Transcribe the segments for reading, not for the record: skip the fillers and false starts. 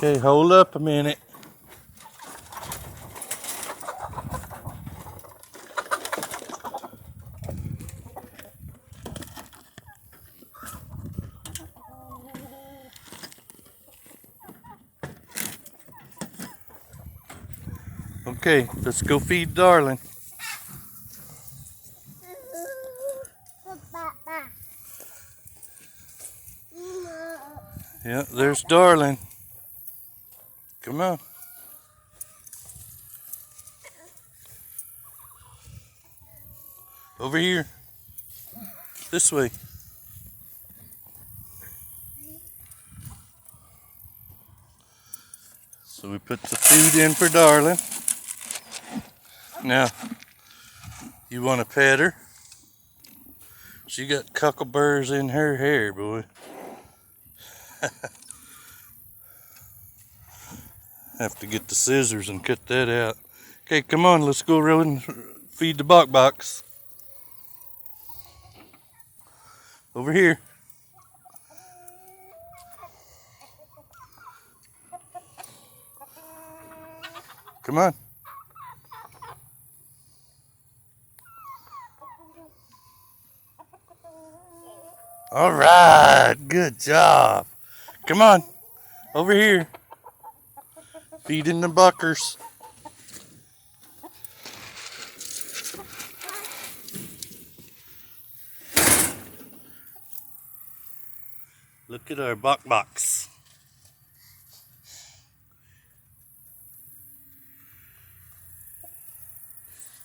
Okay, hold up a minute. Okay, let's go feed Darling. Yeah, there's Darling. Come on. Over here. This way. So we put the food in for Darling. Now, you want to pet her? She got cockleburrs in her hair, boy. Have to get the scissors and cut that out. Okay, come on, let's go around and feed the box. Over here. Come on. All right, good job. Come on, over here. Feeding the buckers. Look at our box.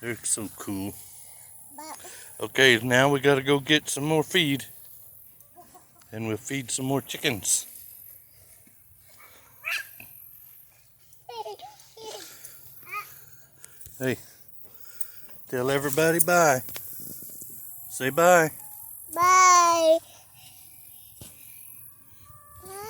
They're so cool. Okay, now we gotta go get some more feed. And we'll feed some more chickens. Hey, tell everybody bye. Say bye. Bye.